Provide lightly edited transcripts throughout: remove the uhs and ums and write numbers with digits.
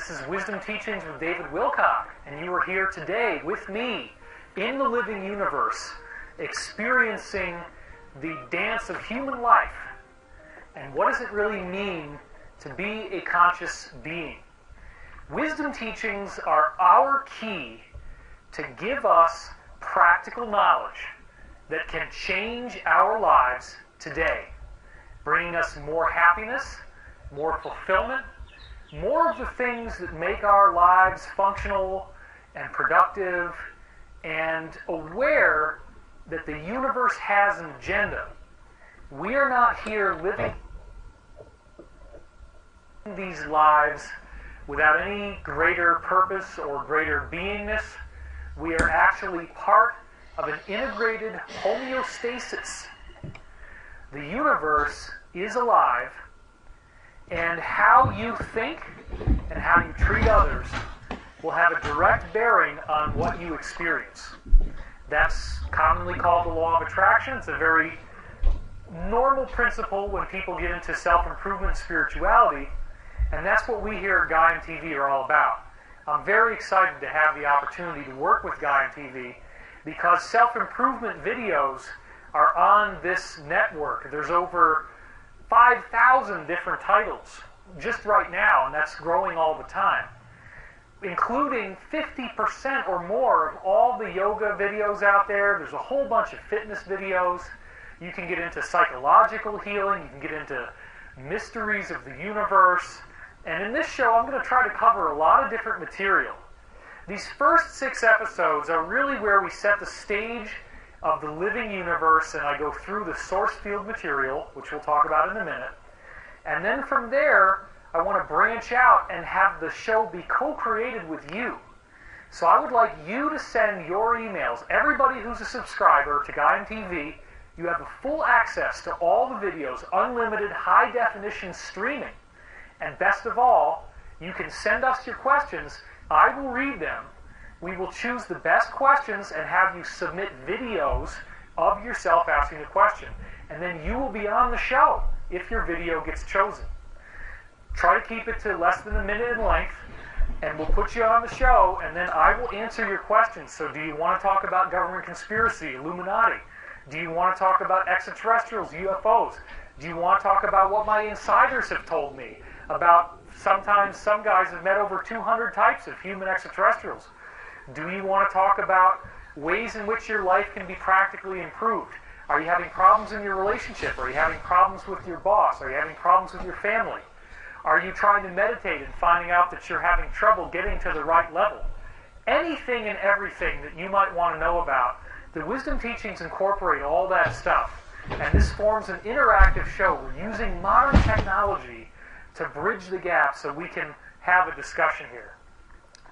This is Wisdom Teachings with David Wilcock, and you are here today with me in the living universe, experiencing the dance of human life. And what does it really mean to be a conscious being? Wisdom teachings are our key to give us practical knowledge that can change our lives today, bringing us more happiness, more fulfillment, more of the things that make our lives functional and productive, and aware that the universe has an agenda. We are not here living these lives without any greater purpose or greater beingness. We are actually part of an integrated homeostasis. The universe is alive, and how you think and how you treat others will have a direct bearing on what you experience. That's commonly called the law of attraction. It's a very normal principle when people get into self-improvement and spirituality, and that's what we here at Gaiam TV are all about. I'm very excited to have the opportunity to work with Gaiam TV because self-improvement videos are on this network. There's over 5,000 different titles just right now, and that's growing all the time, including 50% or more of all the yoga videos out there. There's a whole bunch of fitness videos. You can get into psychological healing. You can get into mysteries of the universe. And in this show, I'm going to try to cover a lot of different material. These first 6 episodes are really where we set the stage of the living universe, and I go through the source field material, which we'll talk about in a minute. And then from there, I want to branch out and have the show be co-created with you. So I would like you to send your emails. Everybody who's a subscriber to Gaiam TV, you have full access to all the videos, unlimited high-definition streaming. And best of all, you can send us your questions. I will read them. We will choose the best questions and have you submit videos of yourself asking a question. And then you will be on the show if your video gets chosen. Try to keep it to less than a minute in length, and we'll put you on the show, and then I will answer your questions. So do you want to talk about government conspiracy, Illuminati? Do you want to talk about extraterrestrials, UFOs? Do you want to talk about what my insiders have told me about sometimes some guys have met over 200 types of human extraterrestrials? Do you want to talk about ways in which your life can be practically improved? Are you having problems in your relationship? Are you having problems with your boss? Are you having problems with your family? Are you trying to meditate and finding out that you're having trouble getting to the right level? Anything and everything that you might want to know about, the Wisdom Teachings incorporate all that stuff. And this forms an interactive show. We're using modern technology to bridge the gap so we can have a discussion here.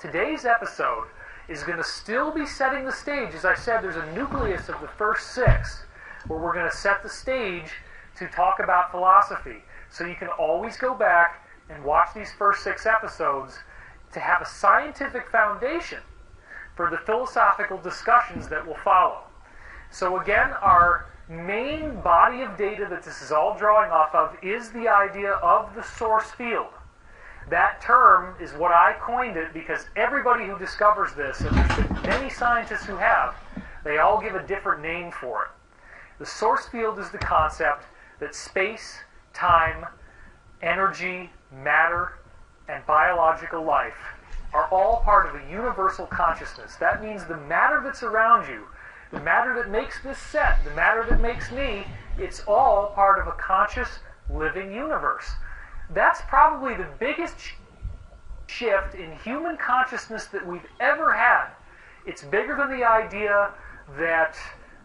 Today's episode is going to still be setting the stage. As I said, there's a nucleus of the first 6 where we're going to set the stage to talk about philosophy. So you can always go back and watch these first 6 episodes to have a scientific foundation for the philosophical discussions that will follow. So again, our main body of data that this is all drawing off of is the idea of the source field. That term is what I coined it because everybody who discovers this, and there's been many scientists who have, they all give a different name for it. The source field is the concept that space, time, energy, matter, and biological life are all part of a universal consciousness. That means the matter that's around you, the matter that makes this set, the matter that makes me, it's all part of a conscious, living universe. That's probably the biggest shift in human consciousness that we've ever had. It's bigger than the idea that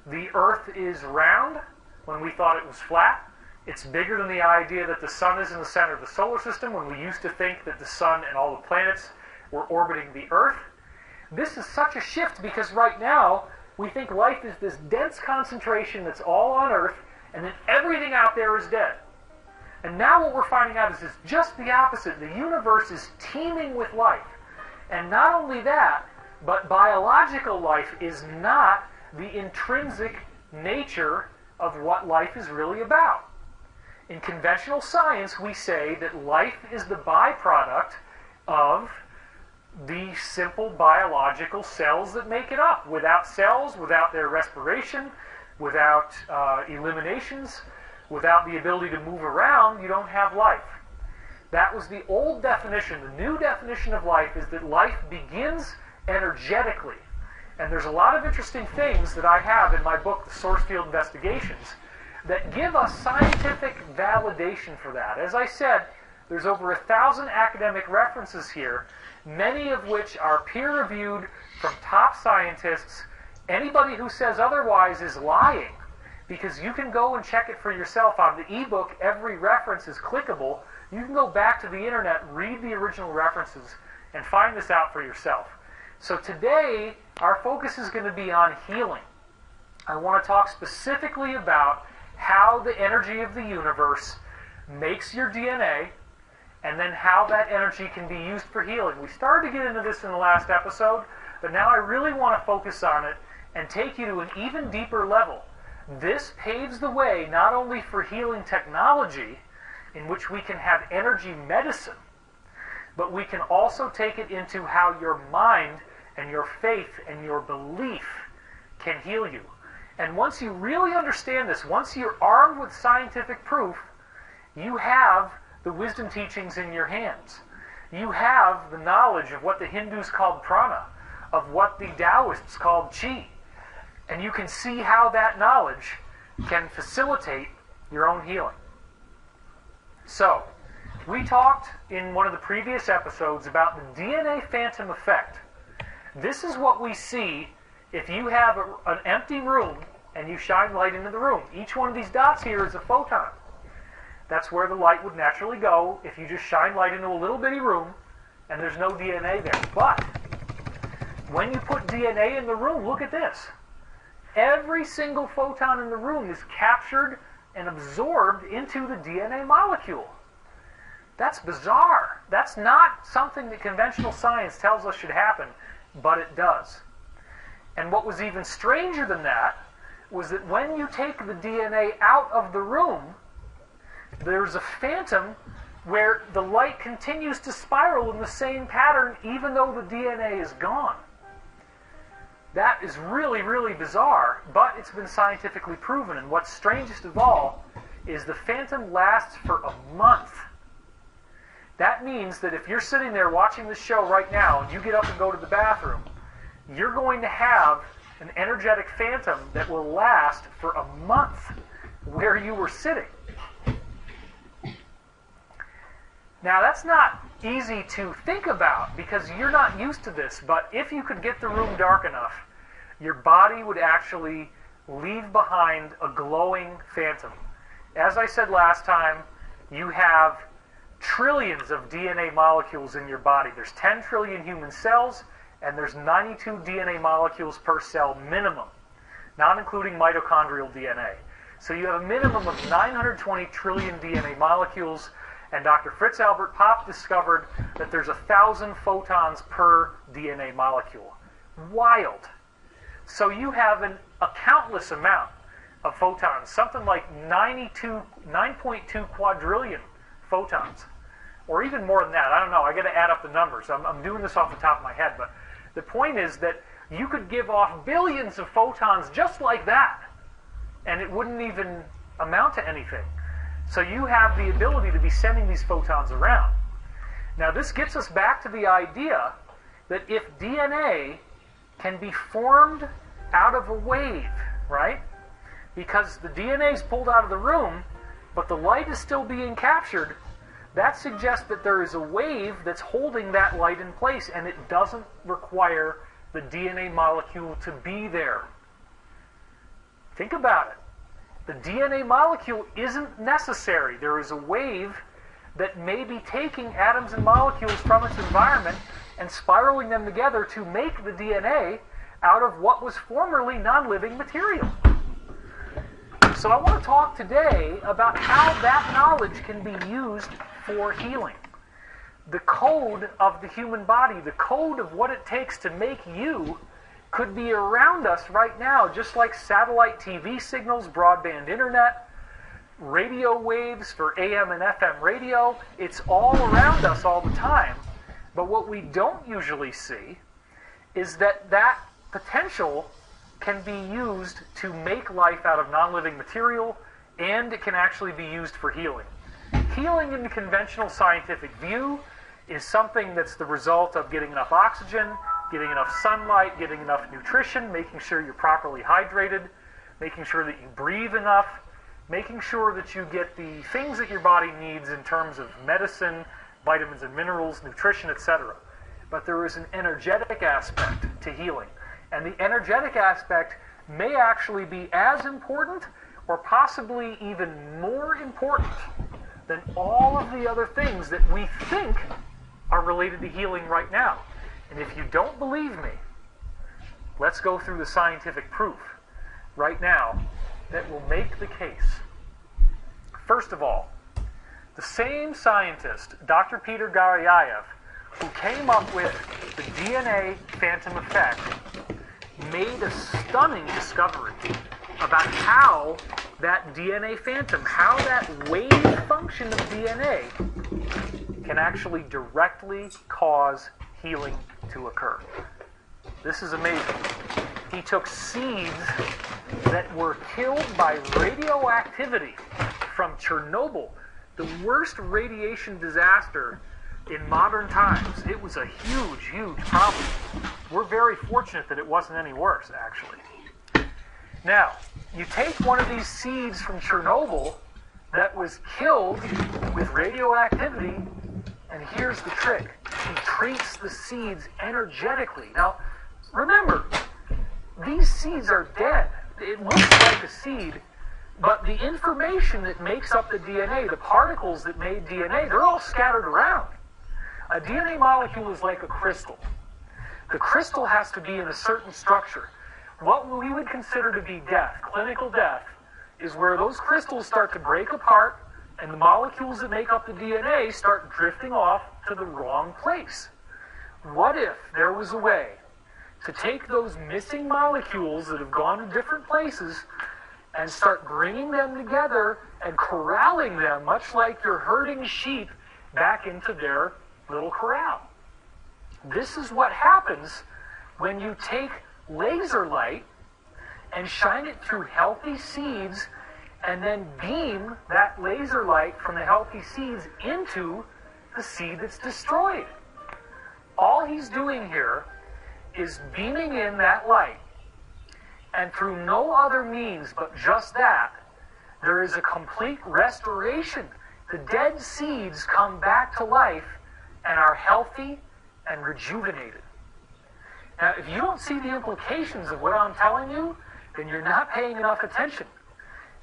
the Earth is round when we thought it was flat. It's bigger than the idea that the sun is in the center of the solar system when we used to think that the sun and all the planets were orbiting the Earth. This is such a shift because right now we think life is this dense concentration that's all on Earth, and then everything out there is dead. And now what we're finding out is it's just the opposite. The universe is teeming with life. And not only that, but biological life is not the intrinsic nature of what life is really about. In conventional science, we say that life is the byproduct of the simple biological cells that make it up. Without cells, without their respiration, without eliminations, without the ability to move around, you don't have life. That was the old definition. The new definition of life is that life begins energetically. And there's a lot of interesting things that I have in my book, The Source Field Investigations, that give us scientific validation for that. As I said, there's over 1,000 academic references here, many of which are peer-reviewed from top scientists. Anybody who says otherwise is lying, because you can go and check it for yourself. On the ebook, every reference is clickable. You can go back to the internet, read the original references, and find this out for yourself. So today, our focus is going to be on healing. I want to talk specifically about how the energy of the universe makes your DNA, and then how that energy can be used for healing. We started to get into this in the last episode, but now I really want to focus on it and take you to an even deeper level. This paves the way not only for healing technology, in which we can have energy medicine, but we can also take it into how your mind and your faith and your belief can heal you. And once you really understand this, once you're armed with scientific proof, you have the wisdom teachings in your hands. You have the knowledge of what the Hindus called prana, of what the Taoists called chi. And you can see how that knowledge can facilitate your own healing. So, we talked in one of the previous episodes about the DNA phantom effect. This is what we see if you have an empty room and you shine light into the room. Each one of these dots here is a photon. That's where the light would naturally go if you just shine light into a little bitty room and there's no DNA there. But when you put DNA in the room, look at this. Every single photon in the room is captured and absorbed into the DNA molecule. That's bizarre. That's not something that conventional science tells us should happen, but it does. And what was even stranger than that was that when you take the DNA out of the room, there's a phantom where the light continues to spiral in the same pattern even though the DNA is gone. That is really, really bizarre, but it's been scientifically proven. And what's strangest of all is the phantom lasts for a month. That means that if you're sitting there watching this show right now and you get up and go to the bathroom, you're going to have an energetic phantom that will last for a month where you were sitting. Now, that's not easy to think about because you're not used to this, but if you could get the room dark enough, your body would actually leave behind a glowing phantom. As I said last time, you have trillions of DNA molecules in your body. There's 10 trillion human cells, and there's 92 DNA molecules per cell minimum, not including mitochondrial DNA. So you have a minimum of 920 trillion DNA molecules, and Dr. Fritz Albert Popp discovered that there's 1,000 photons per DNA molecule. Wild. So you have a countless amount of photons, something like 9.2 quadrillion photons, or even more than that. I don't know. I got to add up the numbers. I'm doing this off the top of my head, but the point is that you could give off billions of photons just like that, and it wouldn't even amount to anything. So you have the ability to be sending these photons around. Now this gets us back to the idea that if DNA can be formed out of a wave, right? Because the DNA is pulled out of the room, but the light is still being captured, that suggests that there is a wave that's holding that light in place, and it doesn't require the DNA molecule to be there. Think about it. The DNA molecule isn't necessary. There is a wave that may be taking atoms and molecules from its environment and spiraling them together to make the DNA out of what was formerly non-living material. So I want to talk today about how that knowledge can be used for healing. The code of the human body, the code of what it takes to make you, could be around us right now, just like satellite TV signals, broadband internet, radio waves for AM and FM radio. It's all around us all the time. But what we don't usually see is that that potential can be used to make life out of non-living material, and it can actually be used for healing. Healing in the conventional scientific view is something that's the result of getting enough oxygen, getting enough sunlight, getting enough nutrition, making sure you're properly hydrated, making sure that you breathe enough, making sure that you get the things that your body needs in terms of medicine, vitamins and minerals, nutrition, etc. But there is an energetic aspect to healing. And the energetic aspect may actually be as important or possibly even more important than all of the other things that we think are related to healing right now. And if you don't believe me, let's go through the scientific proof right now that will make the case. First of all, the same scientist, Dr. Peter Garyaev, who came up with the DNA phantom effect, made a stunning discovery about how that DNA phantom, how that wave function of DNA can actually directly cause healing to occur. This is amazing. He took seeds that were killed by radioactivity from Chernobyl, the worst radiation disaster in modern times. It was a huge, huge problem. We're very fortunate that it wasn't any worse, actually. Now, you take one of these seeds from Chernobyl that was killed with radioactivity, and here's the trick. He treats the seeds energetically. Now, remember, these seeds are dead. It looks like a seed, but the information that makes up the DNA, the particles that made DNA, they're all scattered around. A DNA molecule is like a crystal. The crystal has to be in a certain structure. What we would consider to be death, clinical death, is where those crystals start to break apart and the molecules that make up the DNA start drifting off to the wrong place. What if there was a way to take those missing molecules that have gone to different places and start bringing them together and corralling them, much like you're herding sheep back into their little corral? This is what happens when you take laser light and shine it through healthy seeds and then beam that laser light from the healthy seeds into the seed that's destroyed. All he's doing here is beaming in that light, and through no other means but just that, there is a complete restoration. The dead seeds come back to life and are healthy and rejuvenated. Now, if you don't see the implications of what I'm telling you, then you're not paying enough attention.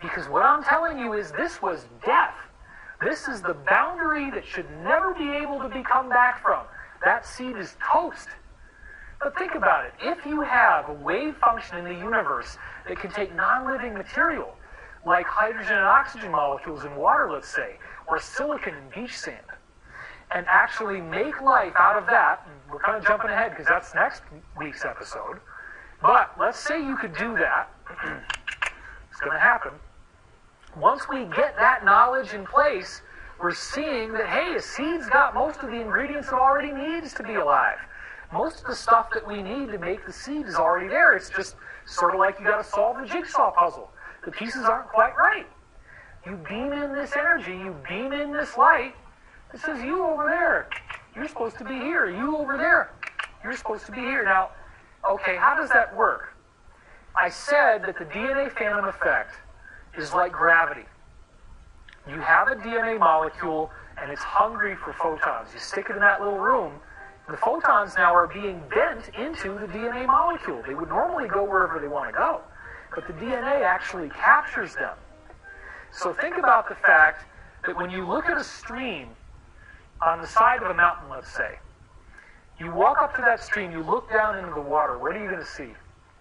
Because what I'm telling you is this was death. This is the boundary that should never be able to be come back from. That seed is toast. But think about it. If you have a wave function in the universe that can take non-living material, like hydrogen and oxygen molecules in water, let's say, or silicon in beach sand, and actually make life out of that, and we're kind of jumping ahead because that's next week's episode, but let's say you could do that. It's going to happen. Once we get that knowledge in place, we're seeing that, hey, a seed's got most of the ingredients it already needs to be alive. Most of the stuff that we need to make the seed is already there. It's just sort of like you got to solve the jigsaw puzzle. The pieces aren't quite right. You beam in this energy, you beam in this light. It says, you over there, you're supposed to be here. You over there, you're supposed to be here. Now, okay, how does that work? I said that the DNA phantom effect is like gravity. You have a DNA molecule and it's hungry for photons. You stick it in that little room, the photons now are being bent into the DNA molecule. They would normally go wherever they want to go, but the DNA actually captures them. So think about the fact that when you look at a stream on the side of a mountain, let's say, you walk up to that stream, you look down into the water, what are you going to see?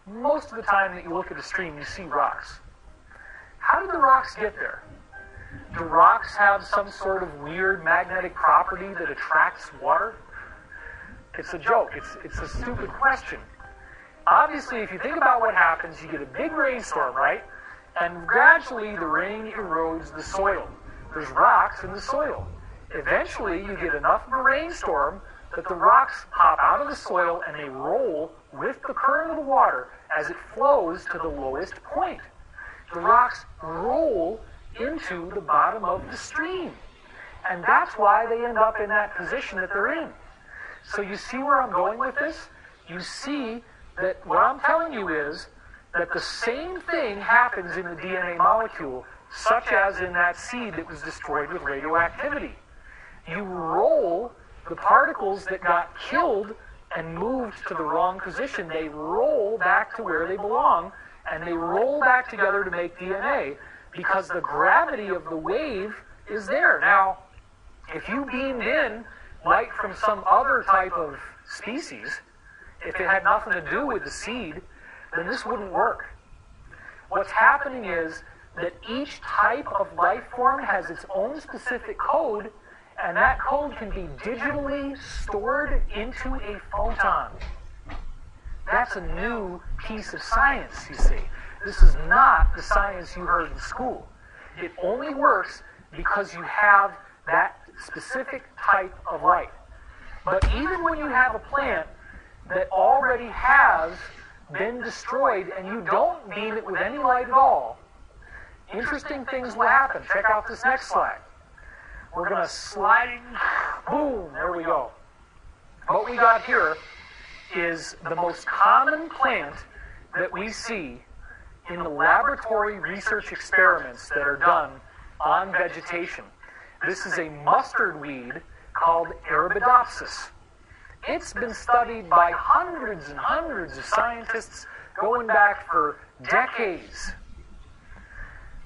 Most of the time that you look at a stream, you see rocks. How did the rocks get there? Do rocks have some sort of weird magnetic property that attracts water? It's a joke. It's a stupid question. Obviously, if you think about what happens, you get a big rainstorm, right? And gradually the rain erodes the soil. There's rocks in the soil. Eventually, you get enough of a rainstorm that the rocks pop out of the soil and they roll with the current of the water as it flows to the lowest point. The rocks roll into the bottom of the stream. And that's why they end up in that position that they're in. So you see where I'm going with this? You see that what I'm telling you is that the same thing happens in the DNA molecule, such as in that seed that was destroyed with radioactivity. You roll the particles that got killed and moved to the wrong position. They roll back to where they belong, and they roll back together to make DNA because the gravity of the wave is there. Now, if you beamed in light from some other type of species, if it had nothing to do with the seed, then this wouldn't work. What's happening is that each type of life form has its own specific code, and that code can be digitally stored into a photon. That's a new piece of science, you see. This is not the science you heard in school. It only works because you have that specific type of light. But even when you have a plant that already has been destroyed and you don't beam it with any light at all, interesting things will happen. Check out this next slide. We're going to slide, boom, there we go. What we got here is the most common plant that we see in the laboratory research experiments that are done on vegetation. This is a mustard weed called Arabidopsis. It's been studied by hundreds and hundreds of scientists going back for decades.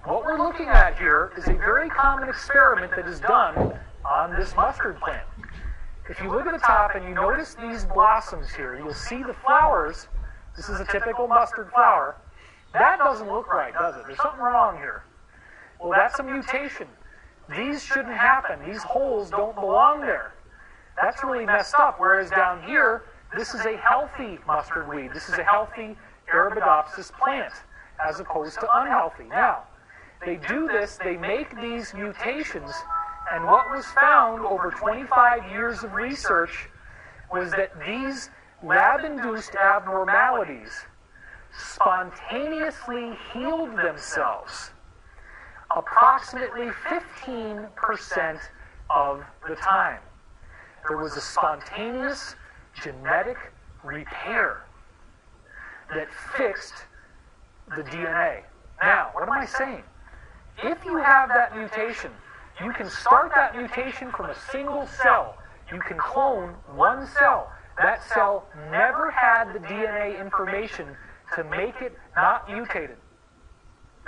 What we're looking at here is a very common experiment that is done on this mustard plant. If you look at the top and you notice these blossoms here, you'll see the flowers. This is a typical mustard flower. That doesn't look right, does it? There's something wrong here. Well, that's a mutation. These shouldn't happen. These holes don't belong there. That's really messed up. Whereas down here, this is a healthy mustard weed. This is a healthy Arabidopsis plant, as opposed to unhealthy. Now, they do this, they make these mutations, and what was found over 25 years of research was that these lab-induced abnormalities spontaneously healed themselves approximately 15% of the time. There was a spontaneous genetic repair that fixed the DNA. Now, what am I saying? If you have that mutation, you can start that mutation from a single cell. You can clone one cell. That cell never had the DNA information to make it not mutated.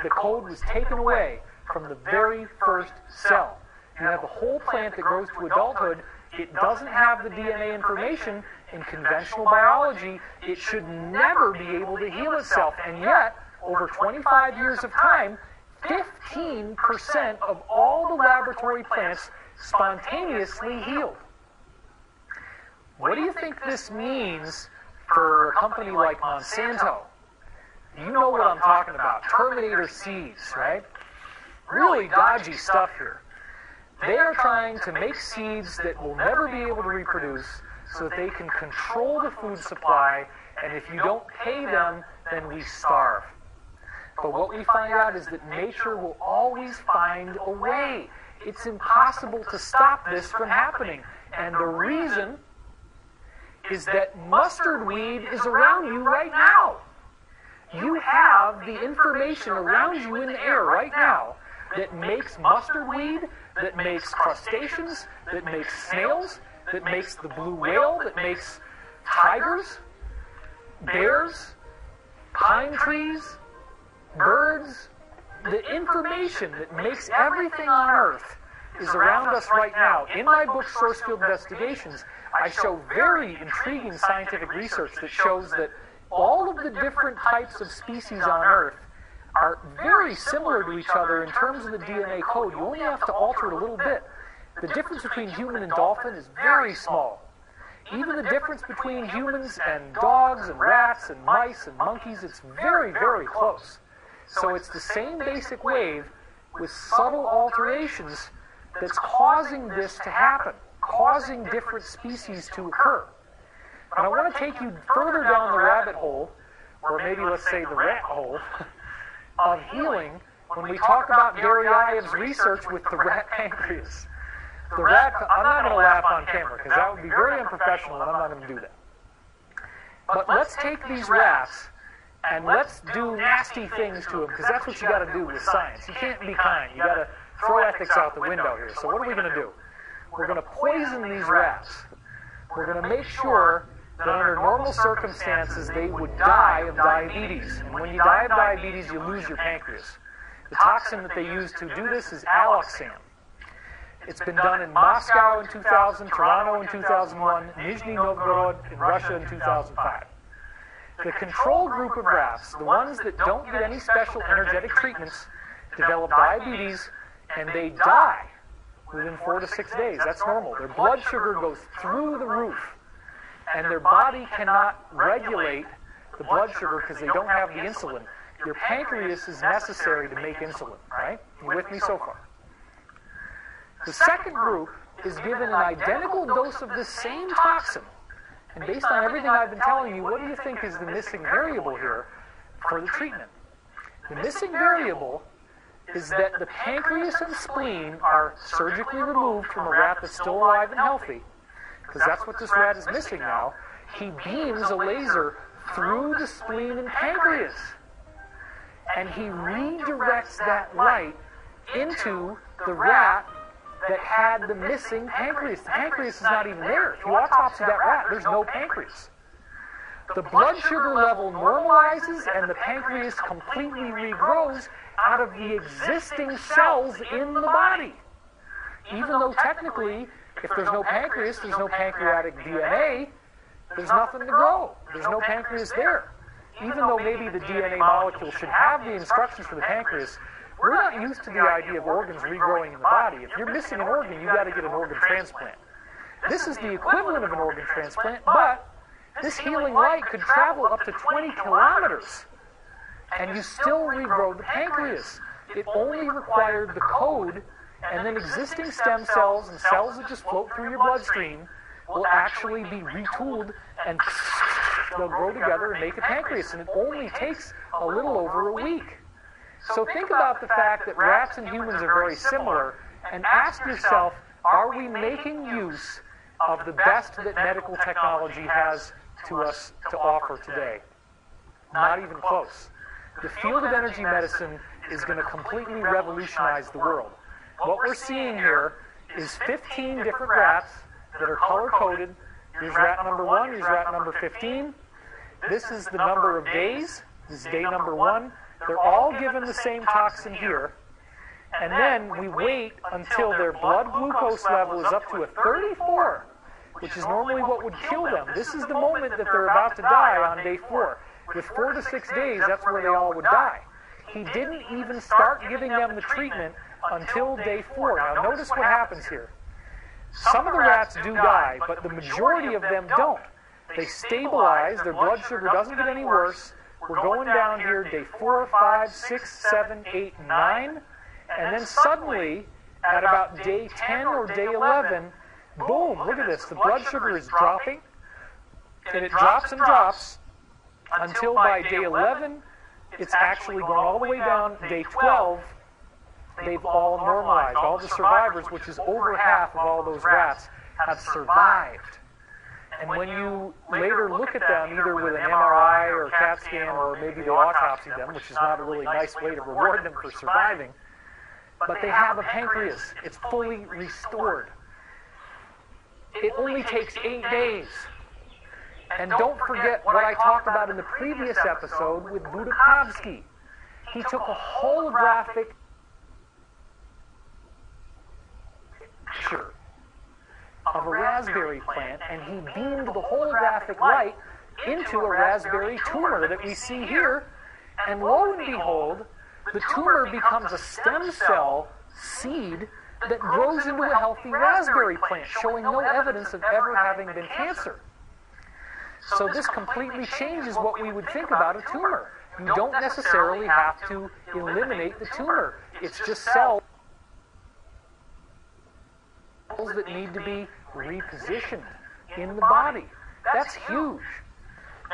The code was taken away from the very first cell. You have a whole plant that grows to adulthood. It doesn't have the DNA information. In conventional biology, it should never be able to heal itself. And yet, over 25 years of time, 15% of all the laboratory plants spontaneously healed. What do you think this means for a company like Monsanto? You know what I'm talking about. Terminator seeds, right? Really dodgy stuff here. They are trying to make seeds that will never be able to reproduce so that they can control the food supply, and if you don't pay them, then we starve. But what we find out is that nature will always find a way. It's impossible to stop this from happening. And the reason is that mustard weed is around you right now. You have the information around you in the air right now that makes mustard weed, that makes crustaceans, that makes snails, that makes the blue whale, that makes tigers, bears, pine trees, birds. The information that makes everything on Earth is around us right now. In my book, Sourcefield Investigations, I show very intriguing scientific research that shows that all of the different types of species on Earth are very similar to each other in terms of the DNA code. You only have to alter it a little bit. The difference between human and dolphin is very small. Even the difference between humans and dogs and rats and mice and monkeys, it's very, very close. So it's the same basic wave with subtle alterations that's causing this to happen, causing different species to occur. And I want to take you further down the rabbit hole, or maybe let's say the rat hole, of healing when we talk about Daryaev's research with the rat pancreas. The rat, I'm not going to laugh on camera because that would be very unprofessional and I'm not going to do that. But let's take these rats and let's do nasty things to them, because that's what you got to do with science. You can't be kind. You got to throw ethics out the window here. So what are we going to do? We're going to poison these rats. We're going to make sure that under normal circumstances they would die of diabetes. And when you die of diabetes, you lose your pancreas. The toxin that they use to do this is Aloxan. It's been done in Moscow in 2000, Toronto in 2001, Nizhny Novgorod in Russia in 2005. The control group of rats, the ones that don't get any special energetic treatments, develop diabetes and they die within 4 to 6 days. That's normal. Their blood sugar goes through the roof and their body cannot regulate the blood sugar because they don't have the insulin. Your pancreas is necessary to make insulin, right? You with me so far? The second group is given an identical dose of the same toxin. And based on everything I've been telling you, what do you think is the missing variable here for the treatment? The missing variable is that the pancreas and spleen are surgically removed from a rat that's still alive and healthy, because that's what this rat is missing now. He beams a laser through the spleen and pancreas, and he redirects that light into the rat that had the missing pancreas. The pancreas is not even there. If you autopsy that rat, there's no pancreas. The blood sugar level normalizes and the pancreas completely regrows out of the existing cells in the body. Even though technically, if there's no pancreas, there's no pancreatic DNA, there's nothing to grow. There's no pancreas there. Even though maybe the DNA molecule should have the instructions for the pancreas, we're not used to the idea of organs regrowing in the body. If you're missing an organ, you've got to get an organ transplant. This is the equivalent of an organ transplant, but this healing light could travel up to 20 kilometers, and you still regrow the pancreas. It only required the code, and then existing stem cells and cells that just float through your bloodstream will actually be retooled, and they'll grow together and make a pancreas, and it only takes a little over a week. So think about the fact that rats and humans are very similar, and ask yourself, are we making use of the best that medical technology has to us to offer today? Not even close. The field of energy medicine is going to completely revolutionize the world. What we're seeing here is 15 different rats that are color-coded. Here's rat number 1, here's rat number 15. This is the number of days. This is day number 1. They're all given the same toxin here, and then we wait until their blood glucose level is up to a 34, which is normally what would kill them. This is the moment that they're about to die on day 4. With 4 to 6 days, that's where they all would die. He didn't even start giving them the treatment until day 4. Now notice what happens here. Some of the rats do die, but the majority of them don't. They stabilize, their blood sugar doesn't get any worse. We're going down here day 4, 5, 6, 7, 8, 9, and then suddenly, at about day 10 or day 11, boom, look at this, the blood sugar is dropping, and it drops and drops until by day 11, it's actually going all the way down. Day 12, they've all normalized. All the survivors, which is over half of all those rats, have survived. And when you later look at them, either with an MRI or a CAT scan, or maybe they autopsy them, which is not a really nice way to reward them for surviving, but they have a pancreas. It's fully restored. It only takes 8 days. And don't forget what I talked about in the previous episode with Budakovsky. He took a holographic picture of a raspberry plant, and he beamed the holographic light into a raspberry tumor that we see here, and lo and behold, the tumor becomes a stem cell seed that grows into a healthy raspberry plant, showing no evidence of ever having been cancer. So this completely changes what we would think about a tumor. You don't necessarily have to eliminate the tumor. It's just cells that need to be repositioned in the body. That's huge.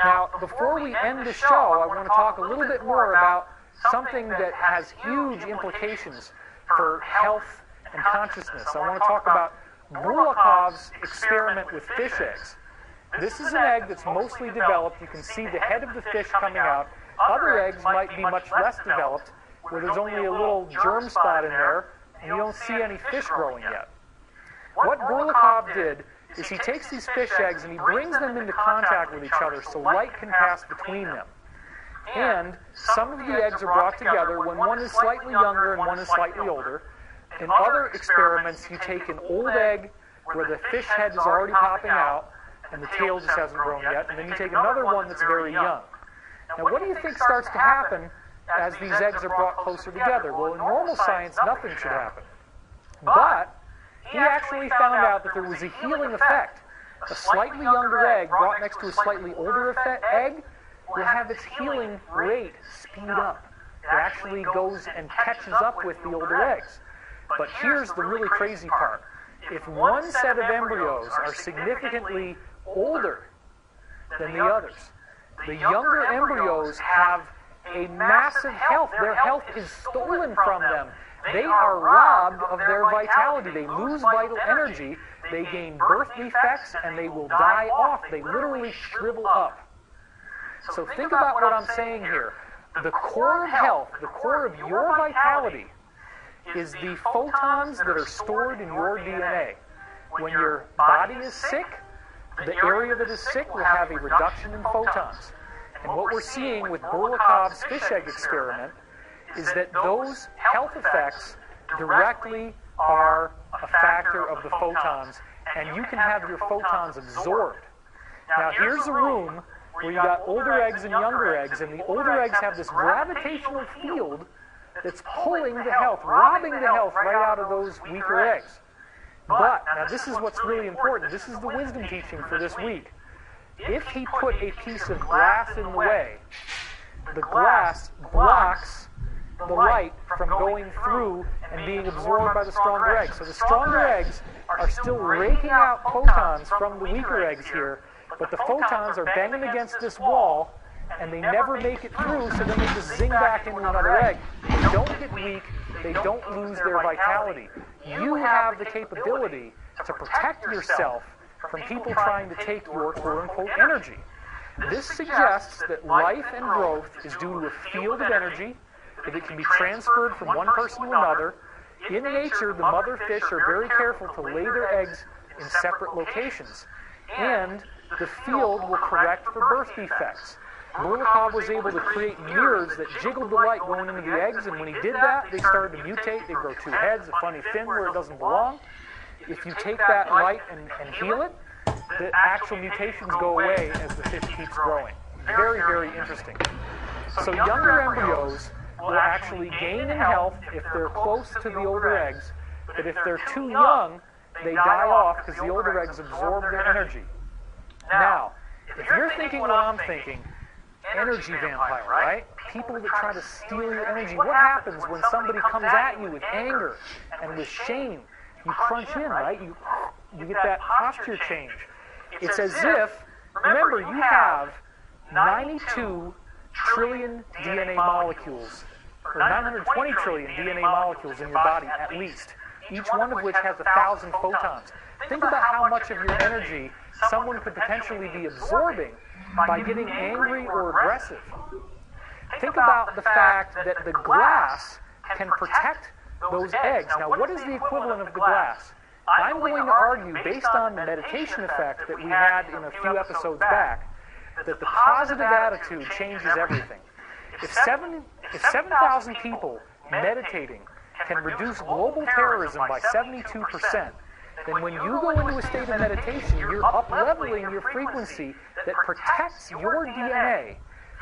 Now, before we end the show, I want to talk a little bit more about something that has huge implications for health and consciousness. I want to talk about Burlakov's experiment with fish eggs. This is an egg that's mostly developed. You can see the head of the fish coming out. Other eggs might be much less developed, where there's only a little germ spot in there, and you don't see any fish growing yet. What Burlakov did is he takes these fish eggs and he brings them into contact with each other so light can pass between them. And some of the eggs are brought together when one is slightly younger and one is slightly older. In other experiments, you take an old egg where the fish head is already popping out and the tail just hasn't grown yet, and then you take another one that's very young. Now, what do you think starts to happen as these eggs are brought closer together? Well, in normal science, nothing should happen. But he actually found out that there was a healing effect. A slightly younger egg brought next to a slightly older egg will have its healing rate speed up. It actually goes and catches up with the older eggs. But here's the really crazy part. If one set of embryos are significantly older than the others, the younger embryos have a massive health. Their health is stolen from them. They are robbed of their vitality. They lose vital energy. They gain birth defects, and they will die off. They literally shrivel up. So think about what I'm saying here. The core of health, the core of your vitality, is the photons that are stored in your DNA. When your body is sick, the area that is sick will have a reduction in photons. And what we're seeing with Burlakov's fish egg experiment is that those health effects directly are a factor of the photons, and you can have your photons absorbed. Now, here's a room where you got older eggs and younger eggs, and the older eggs have this gravitational field that's pulling the health, robbing the health right out of those weaker eggs. But, now this is what's really important. This is the wisdom teaching for this week. If he put a piece of glass in the way, the glass blocks the light from going through and being absorbed by the stronger eggs. So the stronger eggs are still raking out photons from the weaker eggs here, but the photons are banging against this wall, and they never make it through, so then they just zing back into another egg. They don't get weak, they don't lose their vitality. You have the capability to protect yourself from people trying to take your quote-unquote energy. This suggests that life and growth is due to a field of energy, that it can be transferred from one person to another. In nature, the mother fish are very careful to lay their eggs in separate locations, and the field will correct for birth defects. Burlakov was able to create mirrors that jiggled the light going into the eggs, and when he did that, they started to mutate. They grow two heads, a funny fin where it doesn't belong. If you take that light and heal it, the actual mutations go away as the fish keeps growing. Very, very interesting. So younger embryos will actually gain in health if they're close to the older eggs, but if they're too young, they die off because the older eggs absorb their energy. Now, if you're thinking what I'm thinking, energy vampire, right? People that try to steal your energy. What happens when somebody comes at you with anger and with shame? You crunch in, right? You get that posture change. It's as if, remember, you have 92 trillion DNA molecules, or 920 trillion DNA molecules in your body at least, each one of which has 1,000 photons. Think about how much of your energy someone could potentially be absorbing by getting angry or aggressive. Think about the fact that the glass can protect those eggs. Now, what is the equivalent of the glass? I'm going to argue, based on the meditation effect that we had in a few episodes back, that the positive attitude changes everything. If 7,000 people meditating can reduce global terrorism by 72%, then when you go into a state of meditation, you're up-leveling your frequency that protects your DNA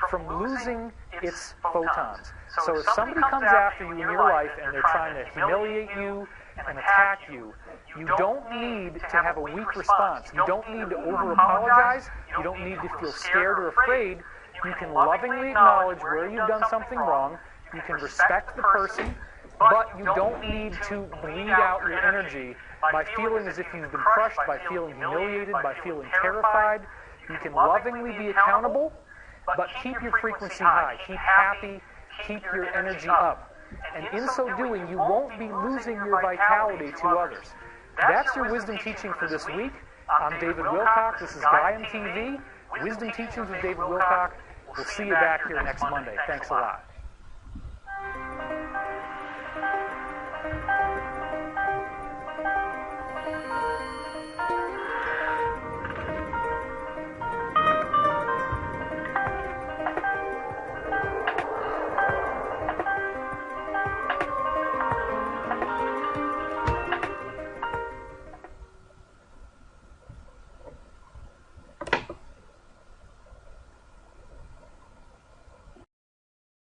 from losing its photons. So if somebody comes after you in your life and they're trying to humiliate you and attack you, you don't need to have a weak response. You don't need to over-apologize. You don't need to feel scared or afraid. You can lovingly acknowledge where you've done something wrong. You can respect the person. But you don't need to bleed out your energy by feeling as if you've been crushed, by feeling humiliated, by feeling terrified. You can lovingly be accountable, but keep your frequency high, keep happy, keep your energy up. And in so doing, you won't be losing your vitality to others. That's your wisdom teaching for this week. I'm David Wilcock. This is Gaiam TV, Wisdom Teachings with David Wilcock. We'll see you back here next Monday. Thanks a lot.